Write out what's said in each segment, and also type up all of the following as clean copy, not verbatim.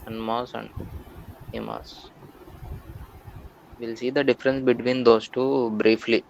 NMOS and PMOS. We'll see the difference between those two briefly.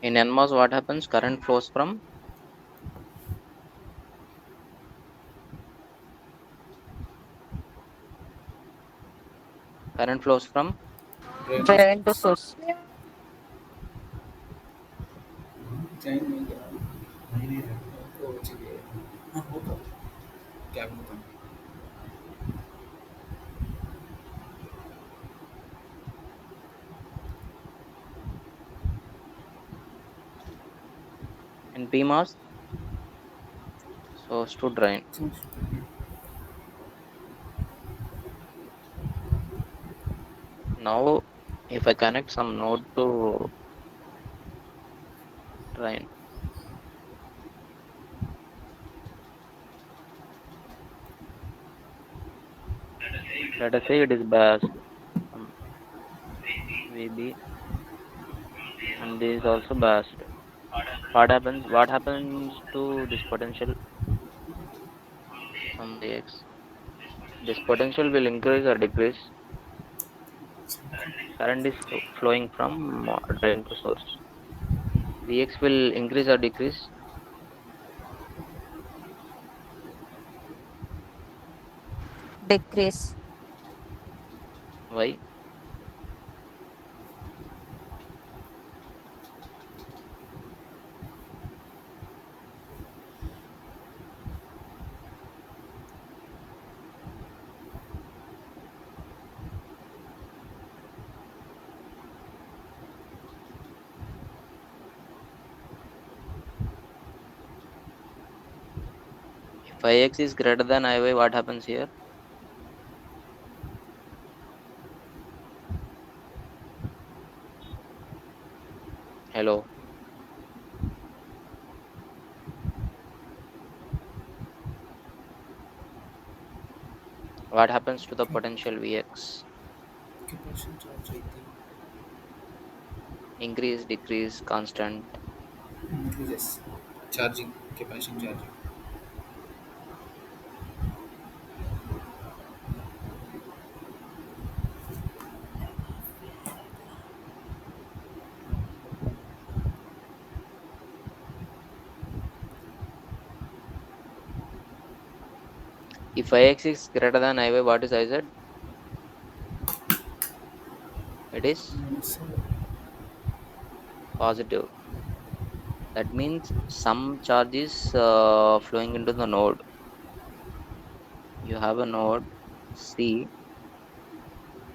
In NMOS, what happens? Current flows from Drain to source. in PMOS, source to drain. Now, if I connect some node to drain, let us say it is biased, some VB, and this is also biased. What happens? What happens to this potential? Some Vx. This potential will increase or decrease. Current is flowing from drain to source. Vx will increase or decrease. Decrease. Why? If Ix is greater than Iy, what happens here? Hello. What happens to the potential Vx? Increase, decrease, constant. If Ix is greater than Iy, what is Iz? It is positive. That means some charge is flowing into the node. You have a node C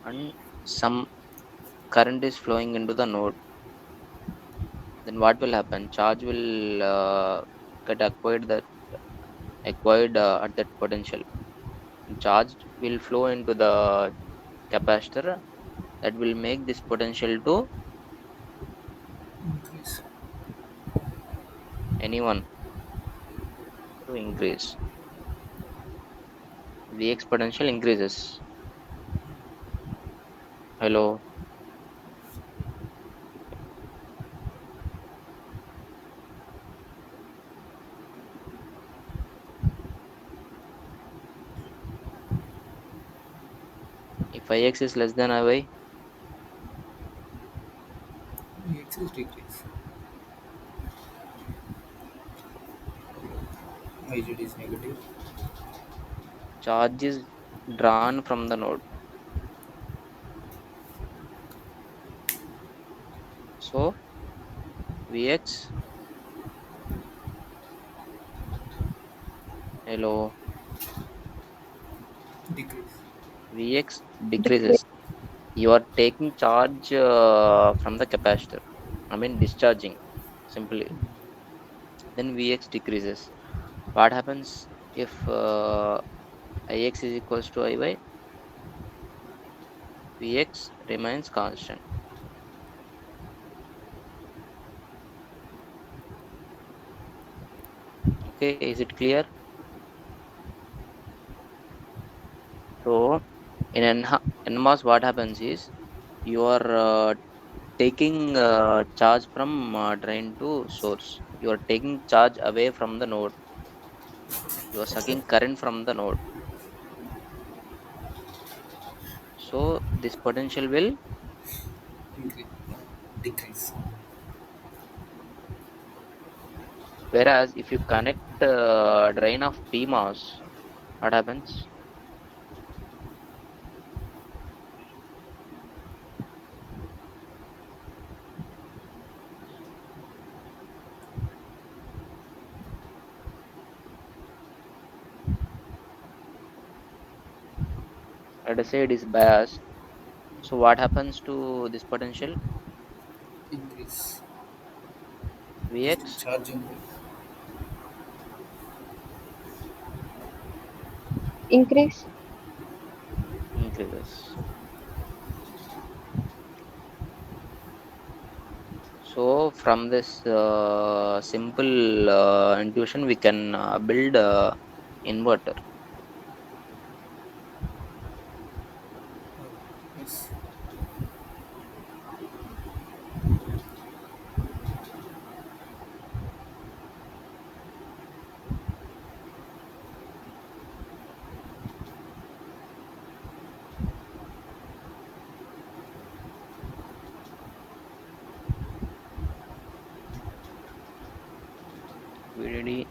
and some current is flowing into the node. Then what will happen? Charge will get acquired at that potential. Charge will flow into the capacitor that will make this potential to anyone to increase. Vx potential increases. Hello. If Ix is less than Iy, charge is drawn from the node. So Vx, hello, Decrease. Vx decreases. You are taking charge from the capacitor. I mean discharging simply. Then Vx decreases. What happens if Ix is equals to Iy? Vx remains constant. Okay, is it clear? So in NMOS, what happens is you are taking charge from drain to source. You are taking charge away from the node. You are sucking current from the node. So this potential will, Increase. Decrease. whereas if you connect drain of PMOS, what happens? Let us say it is biased. So what happens to this potential? Increase. Vx Charging. Increase. increases. So from this simple intuition, we can build inverter. Yes. VDD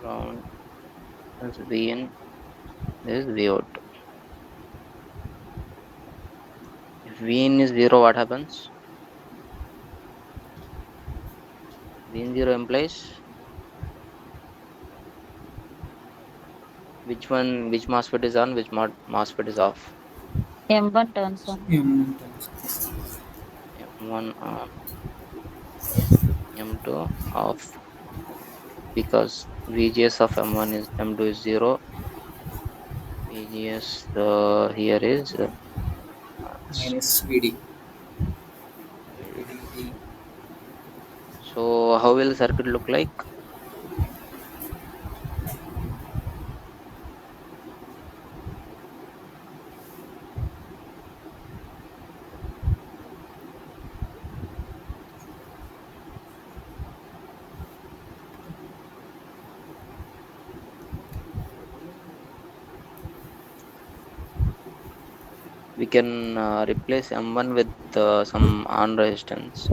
ground is Vn, this is Vout. If Vn is zero, what happens? Vn zero implies which one, which MOSFET is on, which MOSFET is off. M1 turns on. M1 on, M2 off, because VGS of M1 is M2 is zero. VGS here is Minus VD. VDD. So how will the circuit look like? We can replace M1 with some on resistance.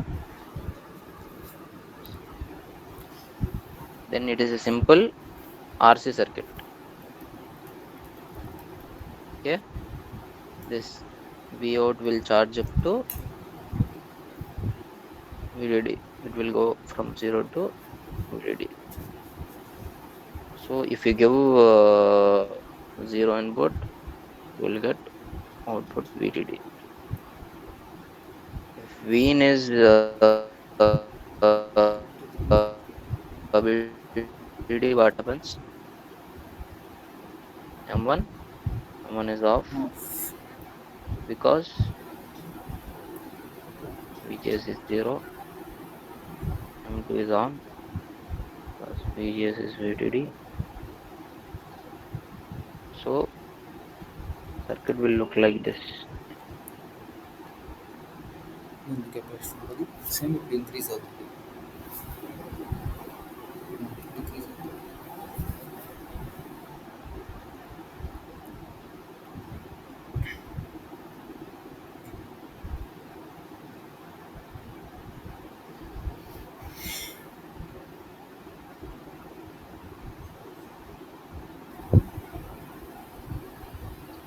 Then it is a simple RC circuit. Okay, this V out will charge up to VDD. It will go from 0 to VDD. So if you give 0 input, you will get output VDD. If Vin is VDD, what happens? M1, M1 is off Off. because VGS is 0, M2 is on because VGS is VDD. So circuit will look like this. In the capacity. Same it increase out. Decrease.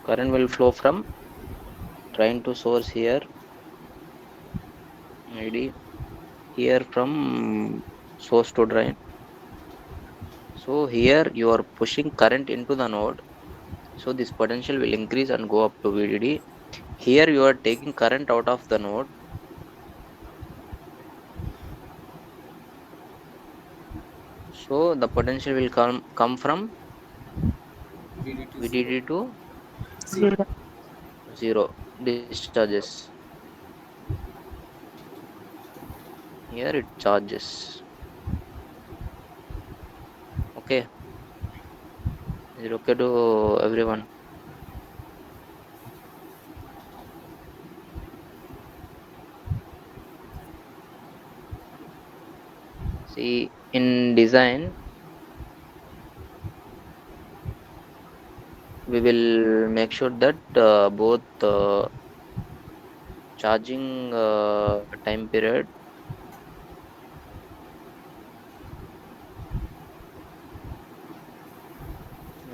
Current will flow from drain to source here, ID here from source to drain. So here you are pushing current into the node. So this potential will increase and go up to VDD. Here you are taking current out of the node. So the potential will come from VD to 0. VDD to Zero. 0 discharges. Here it charges. Okay, is it okay to everyone? See, in design, we will make sure that both charging time period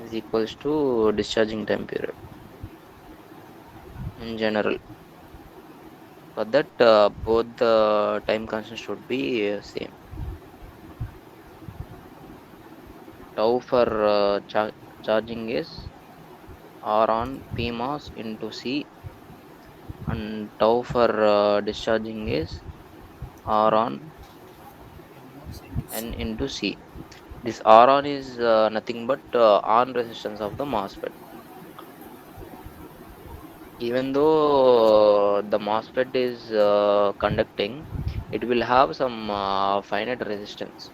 is equals to discharging time period in general. For that, both the time constant should be same. Tau for charging is R on PMOS into C, and tau for discharging is R on NMOS into C. N into C. This R on is nothing but on resistance of the MOSFET. Even though the MOSFET is conducting, it will have some finite resistance.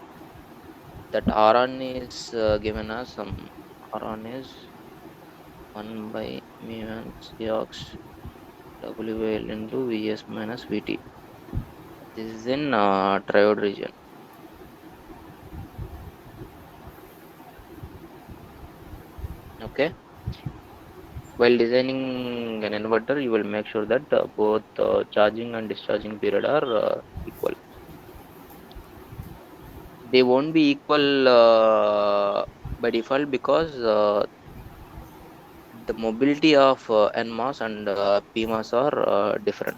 That R on is given as some R on is 1 by mu1 Cox WL into Vs minus Vt. This is in triode region. Okay. While designing an inverter, you will make sure that both charging and discharging period are equal. They won't be equal by default because the mobility of NMOS and PMOS are different.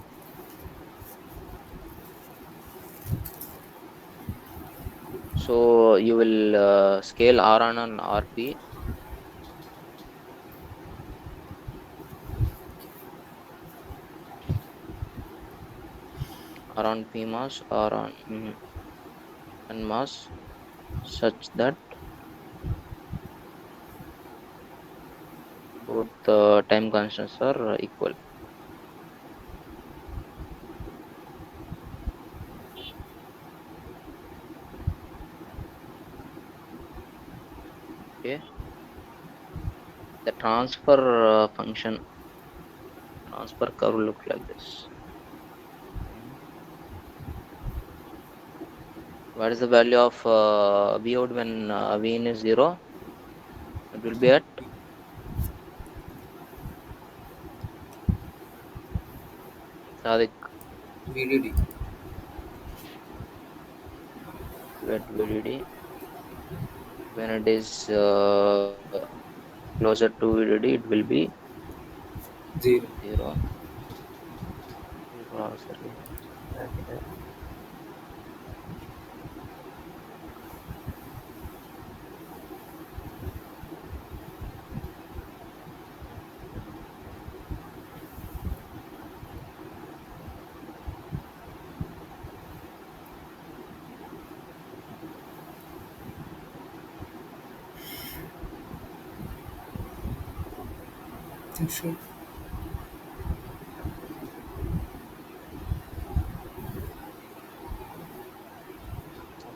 So you will scale R1 and RP around PMOS or on NMOS such that both time constants are equal. Okay. The transfer curve looks like this. Mhm. What is the value of V out when V in is 0? It will be at Sadik VDD. at VDD. When it is closer to VDD, it will be Zero. 0. Sorry. You should.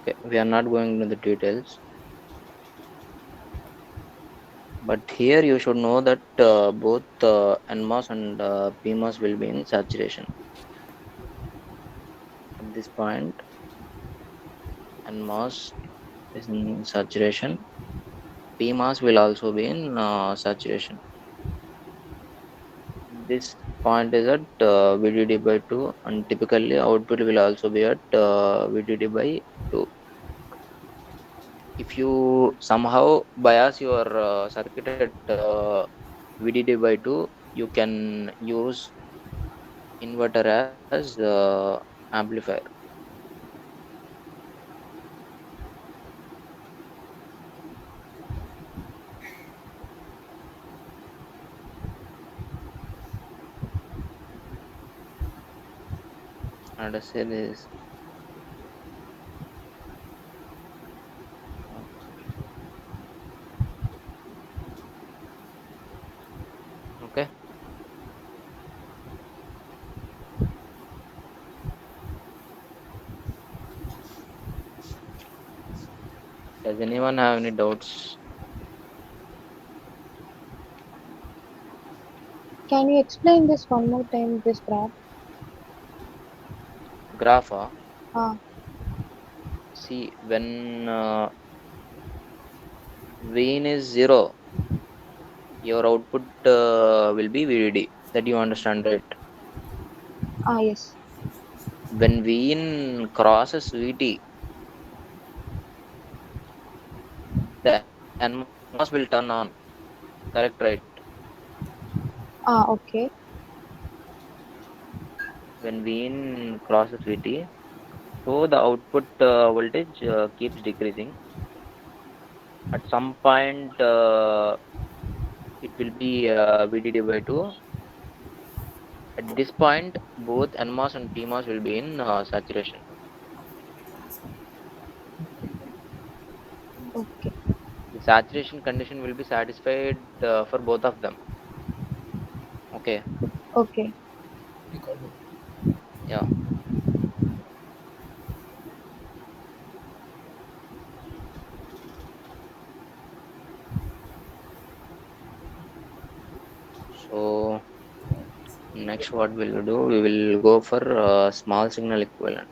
Okay, we are not going into the details, but here you should know that both NMOS and PMOS will be in saturation. At this point, NMOS is in saturation. PMOS will also be in saturation. This point is at VDD by 2, and typically output will also be at VDD by 2. If you somehow bias your circuit at VDD by 2, you can use inverter as amplifier. Let us say this. Okay. Does anyone have any doubts? Can you explain this one more time, this graph? Graph. Ah, See, when Vn is 0, your output will be VDD. That you understand, right? yes. When Vn crosses VT, the NMOS will turn on. Correct, right? Okay. When Vn crosses VT, so the output voltage keeps decreasing. At some point, it will be VDD by 2. At this point, both NMOS and PMOS will be in saturation. Okay. The saturation condition will be satisfied for both of them. Okay. Okay. Record. Yeah. So next, what will we do? We will go for small signal equivalent.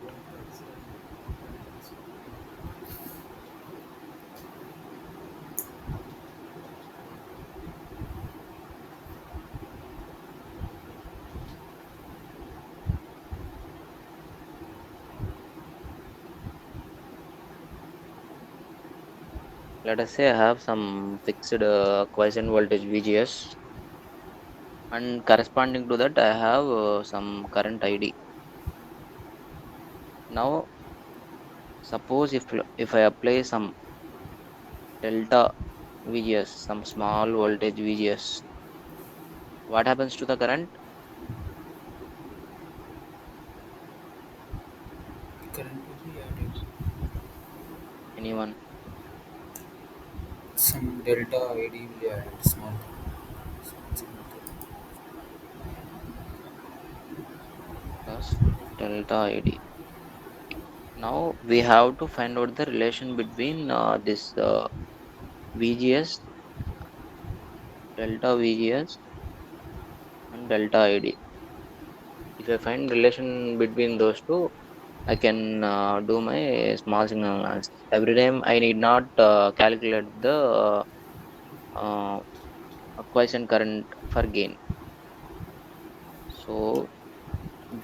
Let us say I have some fixed quiescent voltage VGS, and corresponding to that, I have some current ID. Now, suppose if I apply some delta VGS, some small voltage VGS, what happens to the current? Current will be added. Anyone? Some delta ID will be added. Small signal. Plus delta ID. Now we have to find out the relation between this VGS, delta VGS, and delta ID. If I find relation between those two, I can do my small signal analysis. Every time I need not calculate the uh, quiescent current for gain. So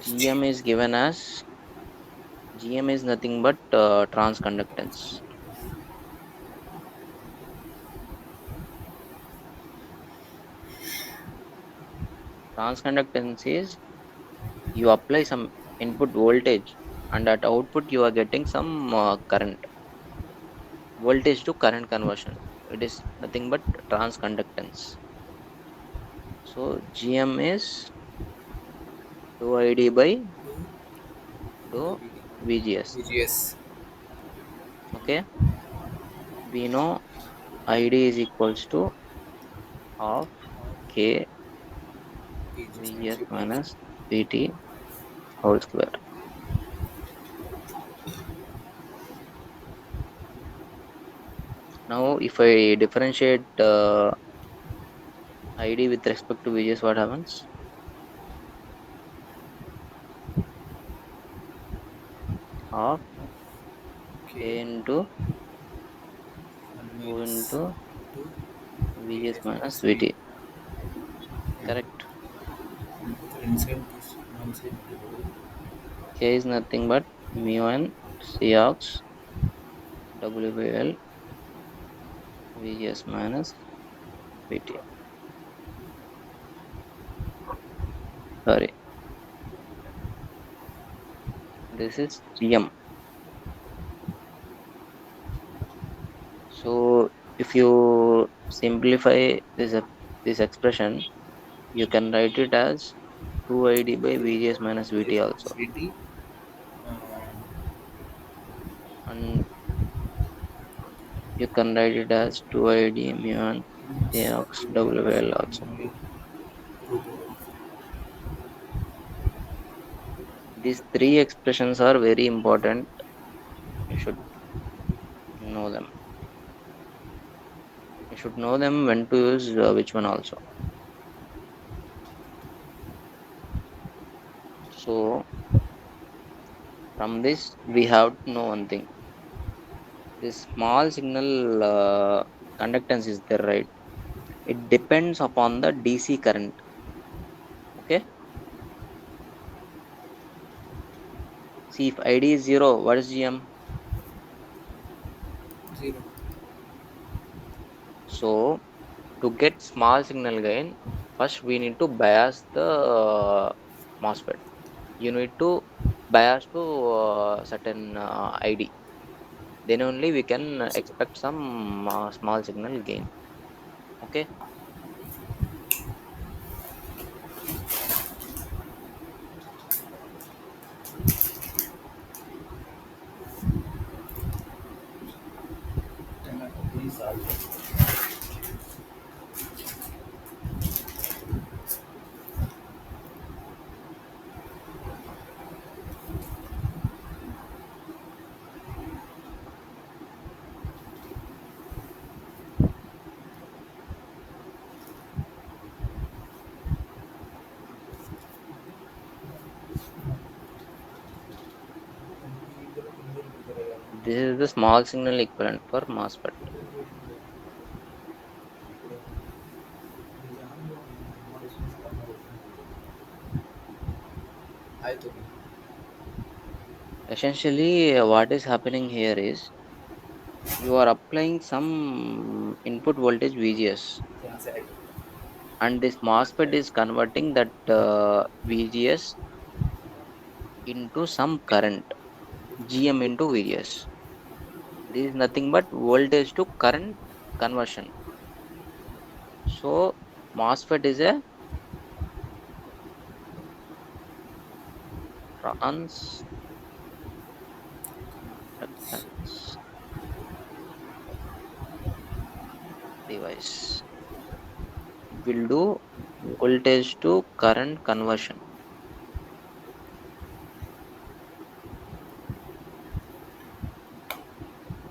GM is given as GM is nothing but transconductance. Transconductance is you apply some input voltage, and at output you are getting some current, voltage to current conversion. It is nothing but transconductance. So GM is dou ID by dou VGS. VGS. Okay, we know ID is equals to half K VGS minus VGS VT. minus VT whole square. Now if I differentiate ID with respect to VGS, what happens? Half K Okay. into 1 2 minus into 2 VGS VGS minus minus VT. VT. Yeah. Correct. And inside this one side to K is nothing but mu n Cox W by L VGS minus VT. Sorry, this is GM. So if you simplify this expression, you can write it as 2 ID by VGS minus VT VGS minus also. VT. You can write it as 2ID mu means AX we have WL to also. only root over. These three expressions are very important. You should know them. You should know them when to use which one also. So from this we have to know one thing. This small signal conductance is there, right? It depends upon the DC current. Okay. See, if ID is 0, what is GM? 0. So to get small signal gain, first we need to bias the MOSFET. You need to bias to certain ID. Then only we can expect some small signal gain. Okay. Then these are This is the small signal equivalent for MOSFET. ಆಯ್ತು. Essentially, what is happening here is you are applying some input voltage VGS, ಸರಿ. and this MOSFET is converting that VGS into some current, GM into VGS. This is nothing but voltage to current conversion. So MOSFET is a transductance device. It will do voltage to current conversion.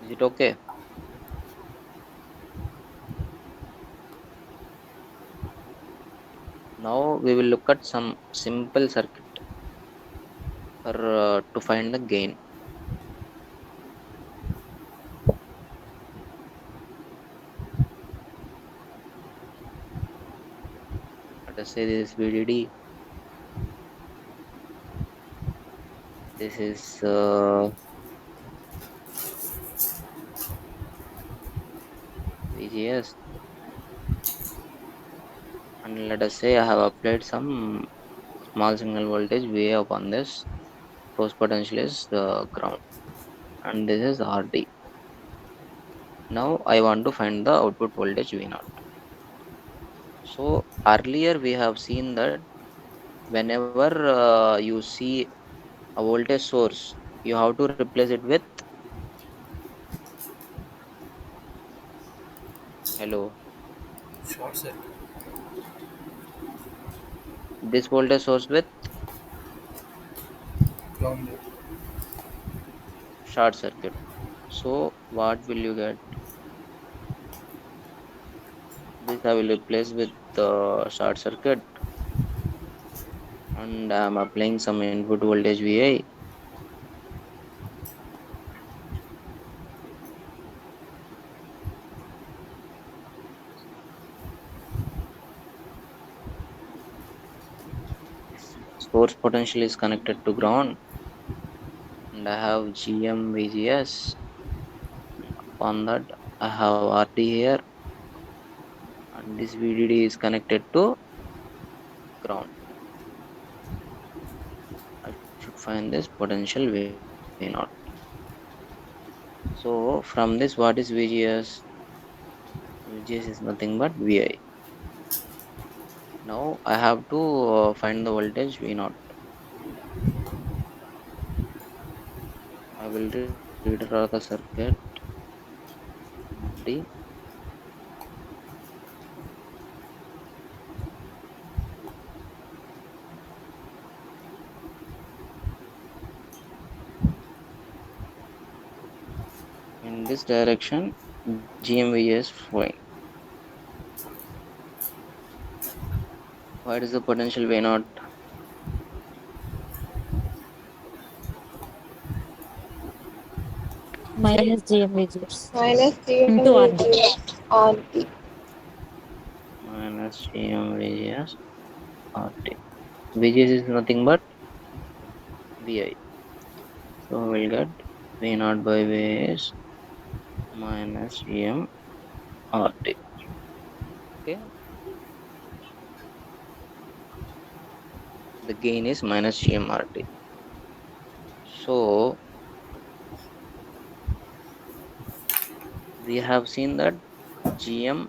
Is it okay? Now we will look at some simple circuit for to find the gain. Let us say this is VDD. This is VGS, and let us say I have applied some small signal voltage VA upon this. Source potential is ground, and this is RD. Now I want to find the output voltage V0. So earlier we have seen that whenever you see a voltage source, you have to replace it with hello. Short circuit. This voltage source with ground. short circuit. So what will you get? This I will replace with short circuit, and I am applying some input voltage VI. Source potential is connected to ground, and I have GM VGS. On that I have RD here, and this VDD is connected to ground. I should find this potential V0. So from this, what is VGS? VGS is nothing but VI. Now I have to find the voltage V0. I will redraw the circuit. In this direction, GMV is flowing. What is the potential V naught? minus GMVGS Minus into RD. GMVGS RT. Minus GMVGS RT. VGS is nothing but VI. So we'll get V naught by V is minus GM RT. Okay. The gain is minus GMRT. So we have seen that GM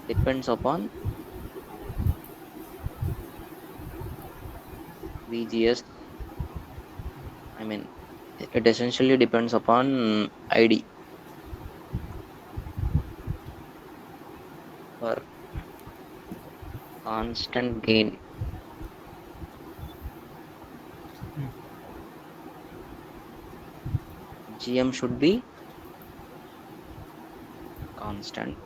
depends upon VGS. I mean, it essentially depends upon ID for constant gain. GM should be constant.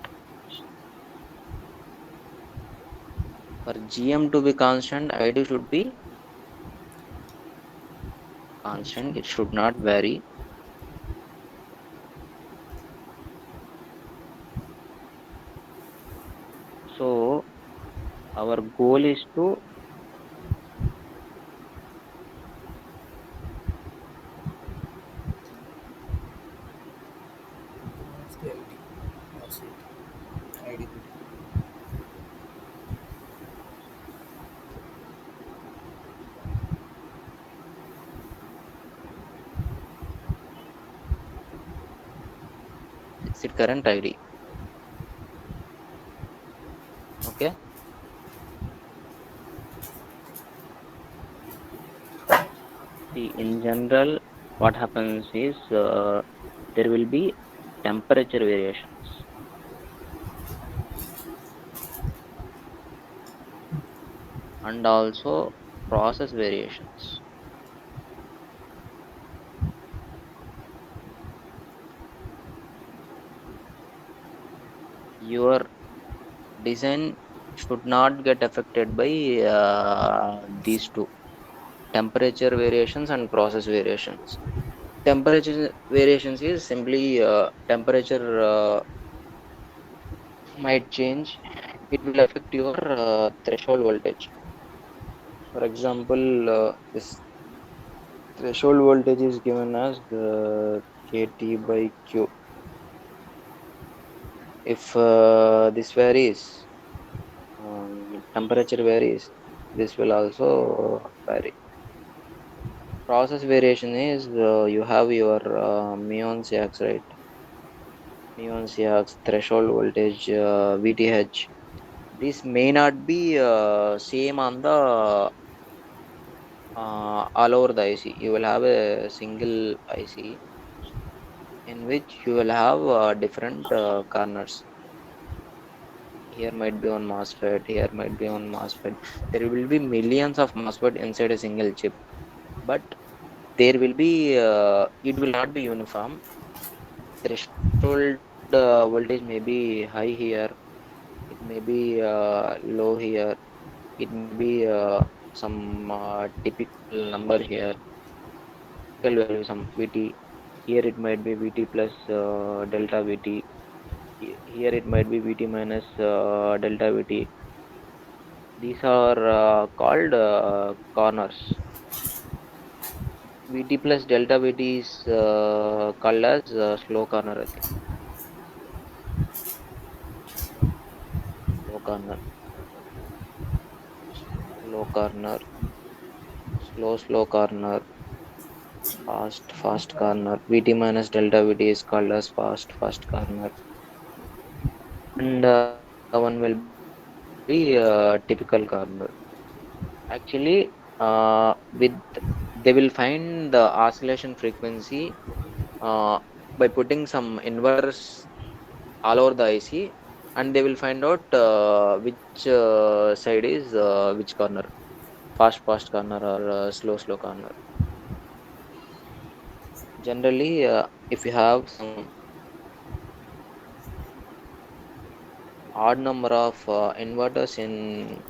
For GM to be constant, ID should be constant. It should not vary. So our goal is to What's the ID? What's it? ID. exit current ID. Okay. See, in general, what happens is there will be temperature variations and also process variations. Your design should not get affected by these two, temperature variations and process variations. Temperature variations is simply temperature might change. It will affect your threshold voltage. For example, this threshold voltage is given as KT by Q. If this varies, temperature varies, this will also vary. Process variation is you have your muon X, right? Muon X threshold voltage VTH. This may not be same on the all over the IC. You will have a single IC in which you will have different corners. Here might be one MOSFET, here might be one MOSFET. There will be millions of MOSFET inside a single chip, but there will be it will not be uniform. Threshold voltage may be high here, it may be low here, it may be some typical number here, typical value some VT. Here it might be VT plus delta VT. Here it might be VT minus delta VT. These are called corners. VT plus delta VT is called as slow corner, I think. Slow corner, low corner, slow corner, fast corner. VT minus delta VT is called as fast corner. And one will be typical corner. Actually, with they will find the oscillation frequency uh, by putting some inverters all over the IC, and they will find out which side is which corner, fast corner or slow corner. Generally, if you have some odd number of inverters in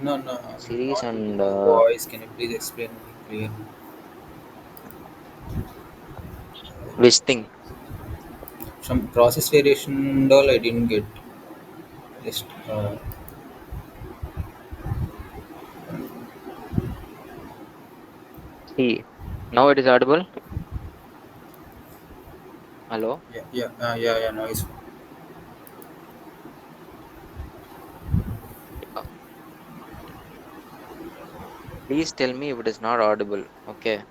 No, no, I'm series not and getting your voice. Can you please explain me clearly? which thing. Some process variation and all I didn't get. Just See, now it is audible. Hello. yeah. Noise. Uh, Please tell me if it is not audible. Okay.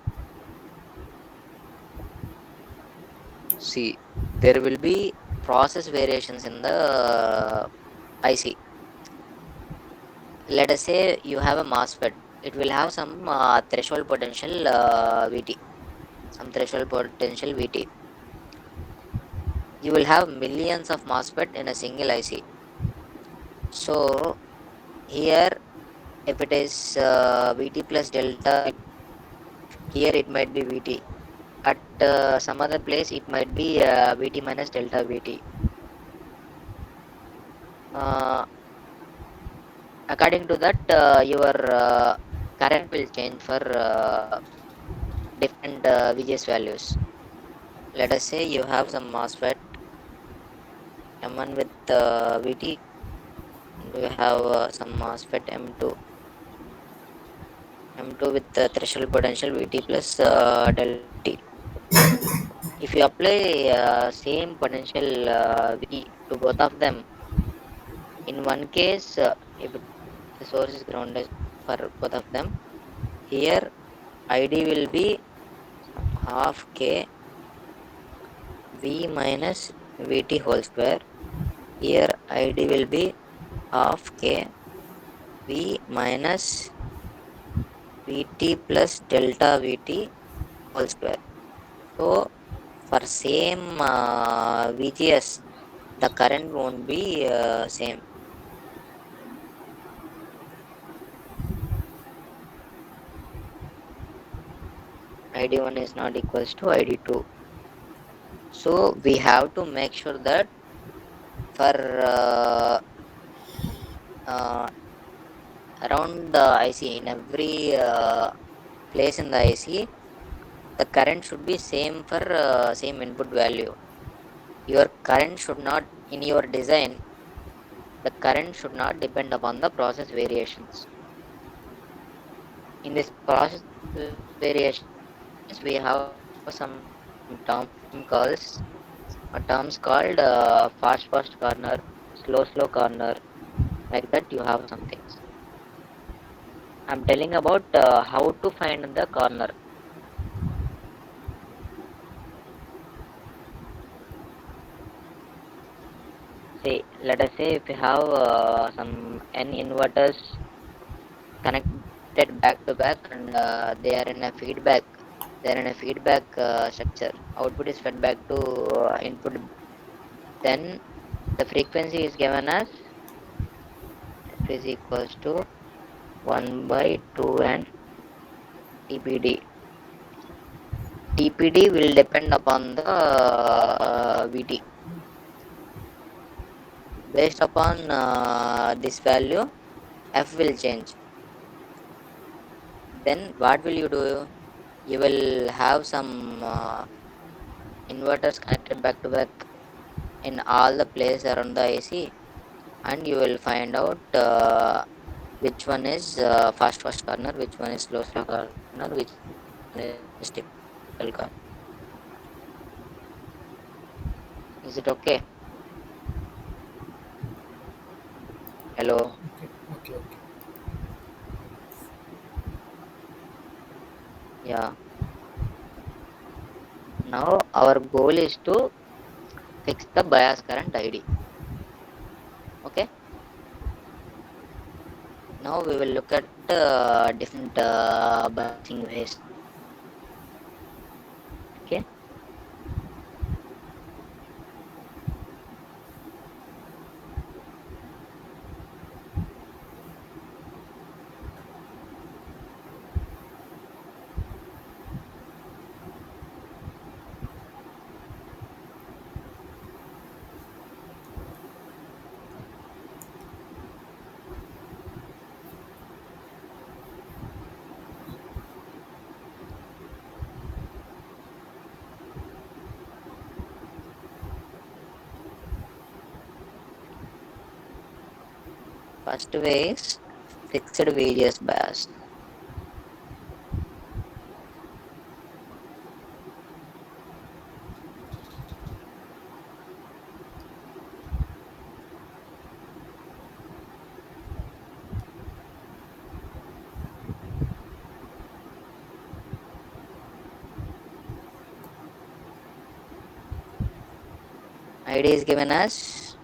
See, there will be process variations in the IC. Let us say you have a MOSFET. It will have some threshold potential VT. Some threshold potential VT. You will have millions of MOSFET in a single IC. So here, if it is VT plus delta VT, here it might be VT. At some other place, it might be VT minus delta VT. Uh, According to that, your current will change for different VGS values. Let us say you have some MOSFET M1 with VT, and you have some MOSFET M2 with threshold potential VT plus delta VT. If you apply same potential VT to both of them, in one case, if the source is grounded for both of them, here ID will be half K V minus VT whole square. Here ID will be half K V minus VT plus delta VT whole square. So for same VGS, the current won't be same. ID1 is not equals to ID2. So we have to make sure that for uh, around the IC, in every place in the IC, the current should be same for same input value. Your current should not, in your design, the current should not depend upon the process variations. In this process variations, we have some terms called fast corner, slow corner. Like that, you have some things. I'm telling about how to find the corner. Say, let us say if you have some n inverters connected back to back, and they are in a feedback. They are in a feedback structure. Output is fed back to input. Then the frequency is given as f is equals to 1 by 2 and TPD. TPD will depend upon the VT. Based upon this value, F will change. Then what will you do? You will have some inverters connected back to back in all the places around the AC, and you will find out which one is fast corner, which one is slow corner, which one is typical corner. Is it okay? Hello. Okay. Yeah. Now our goal is to fix the bias current ID. Okay. Now we will look at different biasing ways. Okay. First way is fixed VGS bias. ID is given as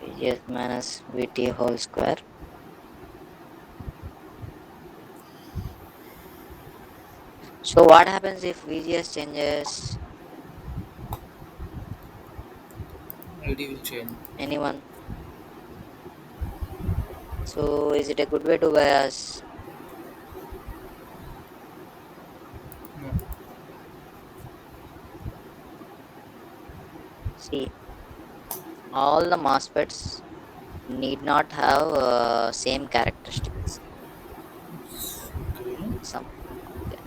VGS minus VT whole square. So what happens if VGS changes? ID will change. Anyone? So is it a good way to bias? No. See, all the MOSFETs need not have same characteristics. Okay. Some okay.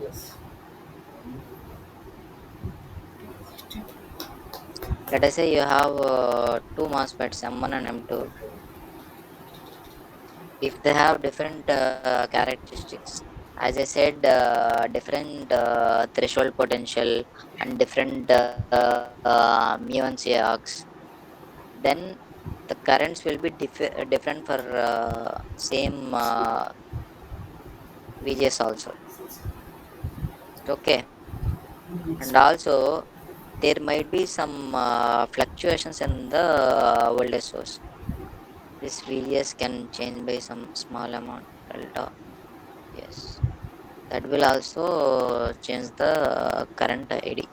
Yes. Let us say you have two MOSFETs M1 and M2. If they have different characteristics, as I said, different threshold potential and different mu and arcs, then the currents will be different for same VGS also. Okay, and also there might be some fluctuations in the voltage source. This VGS can change by some small amount delta. Yes, that will also change the current ID.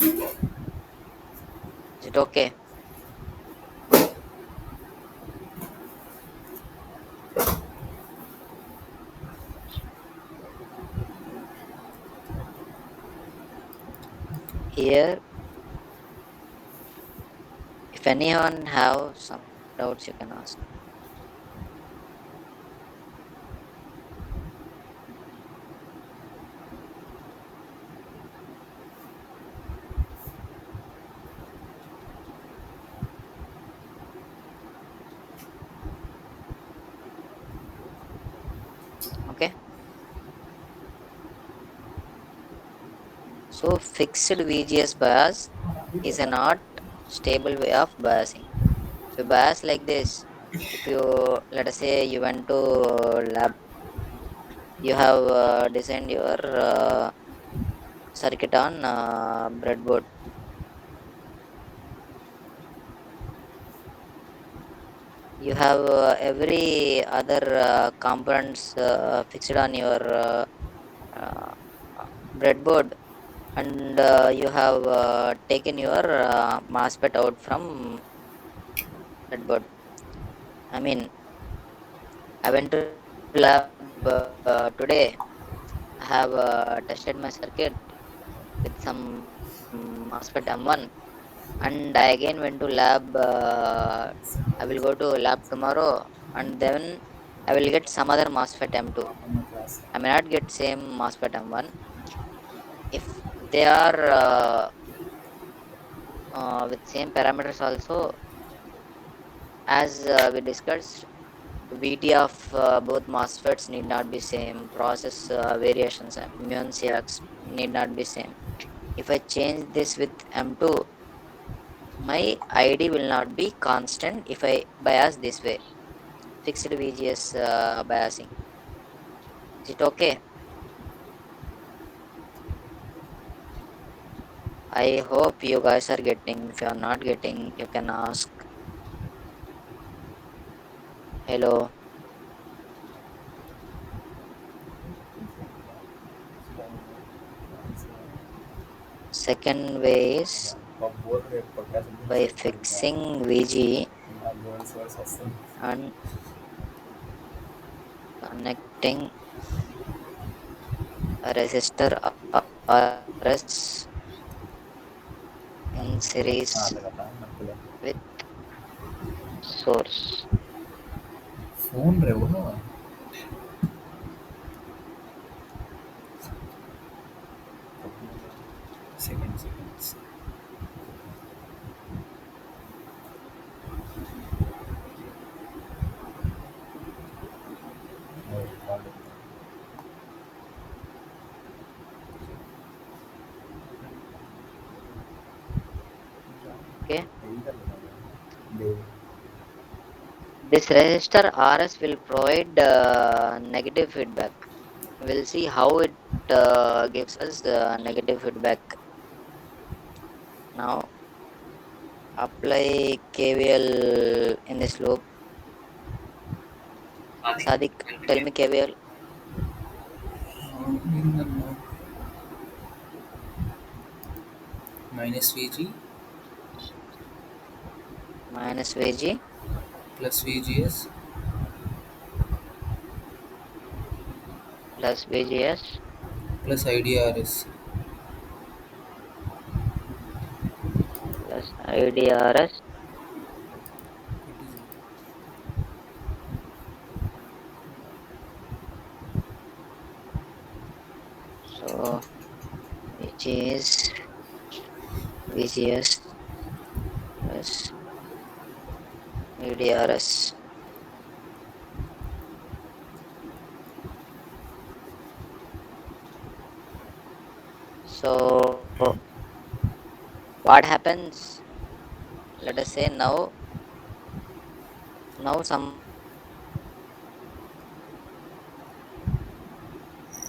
Is it okay? Here, if anyone have some doubts, you can ask. Okay. So fixed VGS bias is a not stable way of biasing. If you bias like this, if you let us say you went to lab, you have designed your circuit on breadboard. You have every other components fixed on your uh, breadboard, and you have taken your MOSFET out from breadboard. I mean, I went to lab today. I have tested my circuit with some MOSFET M1, and I again went to lab. I will go to lab tomorrow, and then I will get some other MOSFET M2. I may not get same MOSFET M1. If they are with same parameters also, as we discussed, VT of both MOSFETs need not be same. Process variations, immune CX need not be same. If I change this with M2, my ID will not be constant if I bias this way. Fixed VGS biasing. Is it okay? I hope you guys are getting. If you are not getting, you can ask. Hello. Second way is by fixing VG and connect a resistor RS in series with source. phone revo. Seconds. Oh, got it. Okay. They This resistor RS will provide negative feedback. We'll see how it gives us negative feedback. Now apply KVL in this loop. Sadik, tell me KVL. in the node minus VG Minus VG plus VGS plus VGS plus IDRS. plus IDRS. So which is VGS plus IDRS. So what happens? Let us say now some